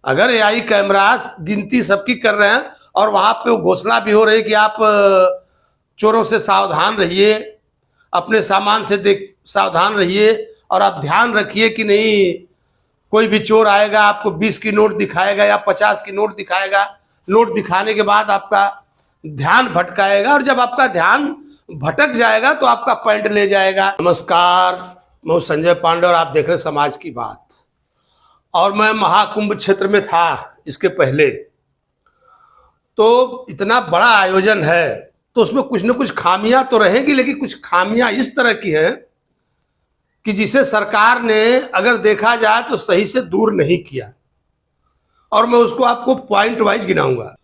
अगर AI cameras गिनती सबकी कर रहे हैं और वहां पे वो घोषणा भी हो रही है कि आप चोरों से सावधान रहिए, अपने सामान से सावधान रहिए और आप ध्यान रखिए कि नहीं कोई भी चोर आएगा आपको 20 की नोट दिखाएगा या 50 की नोट दिखाएगा। नोट दिखाने के बाद आपका ध्यान भटकाएगा और जब आपका ध्यान भटक जाएगा तो आपका पॉइंट ले जाएगा। नमस्कार, मैं संजय पांडे और आप देख रहे हैं समाज की बात। और मैं महाकुंभ क्षेत्र में था इसके पहले, तो इतना बड़ा आयोजन है तो उसमें कुछ न कुछ खामियां तो रहेंगी, लेकिन कुछ खामियां इस तरह की हैं कि जिसे सरकार ने अगर देखा जाए तो सही से दूर नहीं किया, और मैं उसको आपको पॉइंट वाइज गिनाऊंगा।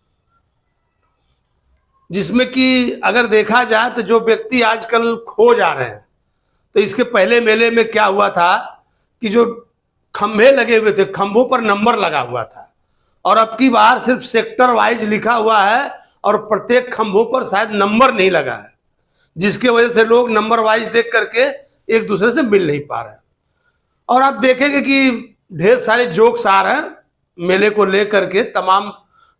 जिसमें कि अगर देखा जाए तो जो व्यक्ति आजकल खो जा रहे हैं, तो इसके पहले मेले में क्या हुआ था कि जो खंभे लगे हुए थे, खंभों पर नंबर लगा हुआ था, और अब की बार सिर्फ सेक्टर वाइज लिखा हुआ है और प्रत्येक खंभों पर शायद नंबर नहीं लगा है, जिसके वजह से लोग नंबर वाइज देख करके एक दूसरे से मिल नहीं पा रहे हैं। और आप देखेंगे कि ढेर सारे जोक्स आ रहे हैं मेले को लेकर के, तमाम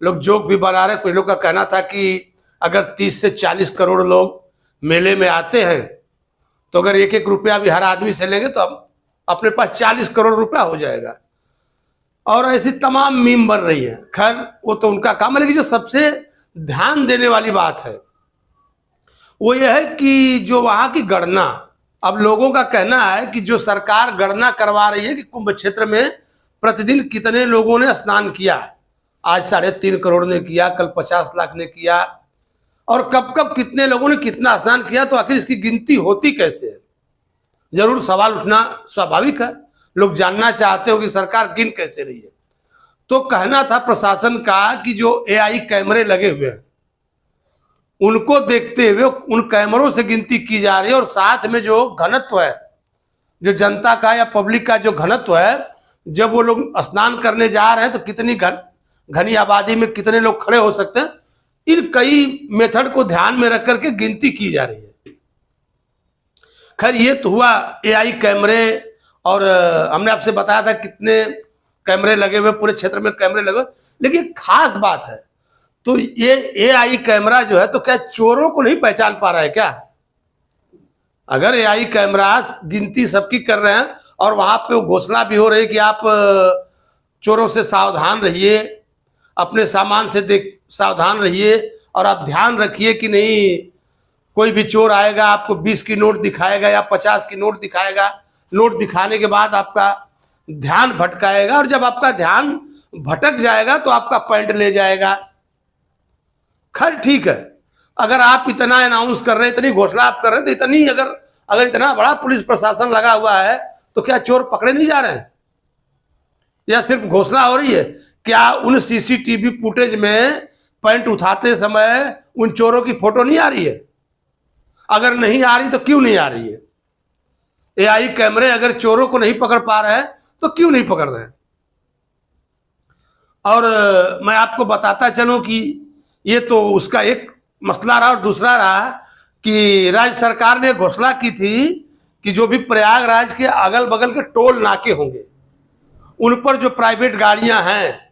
लोग जोक भी बना रहे हैं। कुछ लोग का कहना था कि अगर 30 से 40 करोड़ लोग मेले में आते हैं तो अगर एक एक रुपया भी हर आदमी से लेंगे तो अपने पास 40 करोड़ रुपया हो जाएगा, और ऐसी तमाम मीम बन रही है। खैर वो तो उनका काम है, लेकिन जो सबसे ध्यान देने वाली बात है वो ये है कि जो वहां की गणना, अब लोगों का कहना है कि जो सरकार गणना करवा रही है कि कुंभ क्षेत्र में प्रतिदिन कितने लोगों ने स्नान किया, आज 3.5 करोड़ ने किया, कल 50 लाख ने किया, और कब कब कितने लोगों ने कितना स्नान किया, तो आखिर इसकी गिनती होती कैसे है? जरूर सवाल उठना स्वाभाविक है, लोग जानना चाहते हो कि सरकार गिन कैसे रही है। तो कहना था प्रशासन का कि जो एआई कैमरे लगे हुए हैं उनको देखते हुए उन कैमरों से गिनती की जा रही है, और साथ में जो घनत्व है, जो जनता का या पब्लिक का जो घनत्व है, जब वो लोग स्नान करने जा रहे हैं तो कितनी घनी आबादी में कितने लोग खड़े हो सकते हैं, इन कई मेथड को ध्यान में रख करके गिनती की जा रही है। खैर ये तो हुआ एआई कैमरे, और हमने आपसे बताया था कितने कैमरे लगे हुए, पूरे क्षेत्र में कैमरे लगे हुए। लेकिन खास बात है तो ये एआई कैमरा जो है तो क्या चोरों को नहीं पहचान पा रहा है क्या? अगर एआई कैमरा गिनती सबकी कर रहे हैं और वहां पे वो घोषणा भी हो रही है कि आप चोरों से सावधान रहिए, अपने सामान से सावधान रहिए, और आप ध्यान रखिए कि नहीं कोई भी चोर आएगा आपको 20 की नोट दिखाएगा या 50 की नोट दिखाएगा। नोट दिखाने के बाद आपका ध्यान भटकाएगा, और जब आपका ध्यान भटक जाएगा तो आपका पॉइंट ले जाएगा। खैर ठीक है, अगर आप इतना अनाउंस कर रहे हैं, इतनी घोषणा आप कर रहे हैं, तो इतनी अगर इतना बड़ा पुलिस प्रशासन लगा हुआ है तो क्या चोर पकड़े नहीं जा रहे हैं? या सिर्फ घोषणा हो रही है? क्या उन सीसीटीवी फुटेज में पॉइंट उठाते समय उन चोरों की फोटो नहीं आ रही है? अगर नहीं आ रही तो क्यों नहीं आ रही है? एआई कैमरे अगर चोरों को नहीं पकड़ पा रहे हैं तो क्यों नहीं पकड़ रहे हैं? और मैं आपको बताता चलूं कि ये तो उसका एक मसला रहा, और दूसरा रहा कि राज्य सरकार ने घोषणा की थी कि जो भी प्रयागराज के अगल बगल के टोल नाके होंगे उन पर जो प्राइवेट गाड़ियां हैं,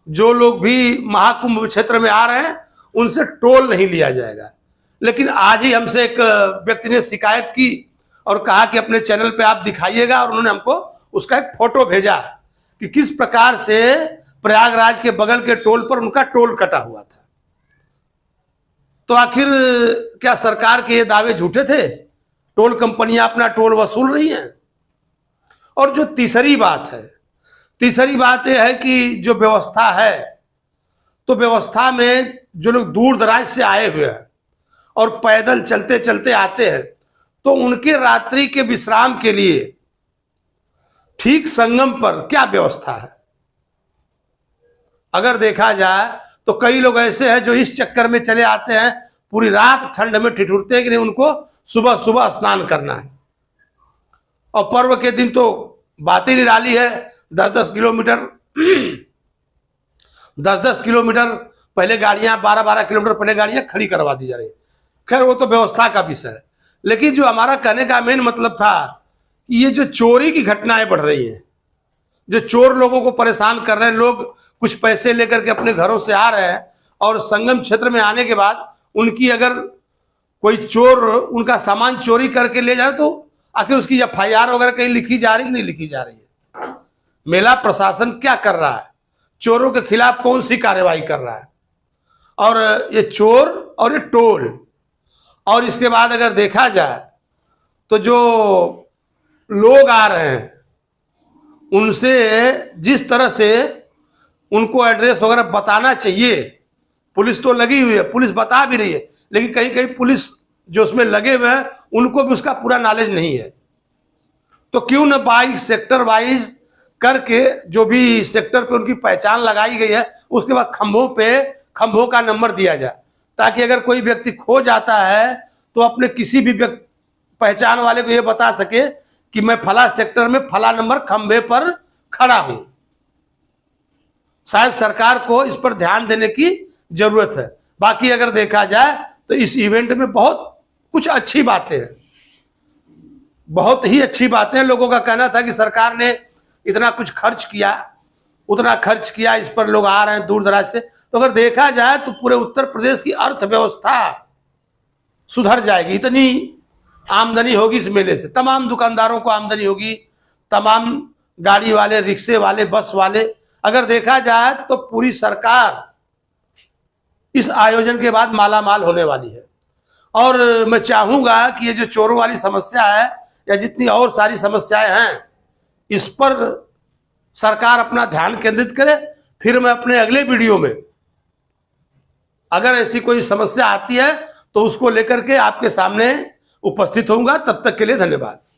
जो लोग भी महाकुंभ क्षेत्र में आ रहे हैं, उनसे टोल नहीं लिया जाएगा। लेकिन आज ही हमसे एक व्यक्ति ने शिकायत की और कहा कि अपने चैनल पे आप दिखाइएगा, और उन्होंने हमको उसका एक फोटो भेजा कि किस प्रकार से प्रयागराज के बगल के टोल पर उनका टोल कटा हुआ था। तो आखिर क्या सरकार के ये दावे झूठे थे? टोल कंपनियां अपना टोल वसूल रही हैं। और जो तीसरी बात यह है कि जो व्यवस्था है, तो व्यवस्था में जो लोग दूर दराज से आए हुए हैं और पैदल चलते चलते आते हैं, तो उनके रात्रि के विश्राम के लिए ठीक संगम पर क्या व्यवस्था है? अगर देखा जाए तो कई लोग ऐसे हैं जो इस चक्कर में चले आते हैं, पूरी रात ठंड में ठिठुरते हैं कि नहीं उनको सुबह सुबह स्नान करना है। और पर्व के दिन तो बात ही निराली है, 10-10 किलोमीटर 10-10 किलोमीटर पहले गाड़ियां, 12-12 किलोमीटर पहले गाड़ियां खड़ी करवा दी जा रही। खैर वो तो व्यवस्था का विषय है, लेकिन जो हमारा कहने का मेन मतलब था कि ये जो चोरी की घटनाएं बढ़ रही हैं, जो चोर लोगों को परेशान कर रहे हैं, लोग कुछ पैसे लेकर के अपने घरों से आ रहे हैं और संगम क्षेत्र में आने के बाद उनकी अगर कोई चोर उनका सामान चोरी करके ले जाए तो आखिर उसकी FIR वगैरह कहीं लिखी जा रही कि नहीं लिखी जा रही है? मेला प्रशासन क्या कर रहा है? चोरों के खिलाफ कौन सी कार्रवाई कर रहा है? और ये चोर और ये टोल, और इसके बाद अगर देखा जाए तो जो लोग आ रहे हैं उनसे जिस तरह से उनको एड्रेस वगैरह बताना चाहिए, पुलिस तो लगी हुई है, पुलिस बता भी रही है, लेकिन कहीं कहीं पुलिस जो उसमें लगे हुए हैं उनको भी उसका पूरा नॉलेज नहीं है। तो क्यों न वाइज सेक्टर वाइज करके जो भी सेक्टर पे उनकी पहचान लगाई गई है उसके बाद खंभों का नंबर दिया जाए, ताकि अगर कोई व्यक्ति खो जाता है तो अपने किसी भी पहचान वाले को यह बता सके कि मैं फला सेक्टर में फला नंबर खंभे पर खड़ा हूं। शायद सरकार को इस पर ध्यान देने की जरूरत है। बाकी अगर देखा जाए तो इस इवेंट में बहुत कुछ अच्छी बातें हैं, बहुत ही अच्छी बातें। लोगों का कहना था कि सरकार ने इतना कुछ खर्च किया, उतना खर्च किया, इस पर लोग आ रहे हैं दूर दराज से। तो अगर देखा जाए तो पूरे उत्तर प्रदेश की अर्थव्यवस्था सुधर जाएगी। इतनी आमदनी होगी इस मेले से, तमाम दुकानदारों को आमदनी होगी, तमाम गाड़ी वाले, रिक्शे वाले, बस वाले। अगर देखा जाए तो पूरी सरकार इस आयोजन के बाद मालामाल होने वाली है। और मैं चाहूंगा कि ये जो चोरों वाली समस्या है या जितनी और सारी समस्याएं हैं, इस पर सरकार अपना ध्यान केंद्रित करे। फिर मैं अपने अगले वीडियो में अगर ऐसी कोई समस्या आती है तो उसको लेकर के आपके सामने उपस्थित होऊंगा। तब तक के लिए धन्यवाद।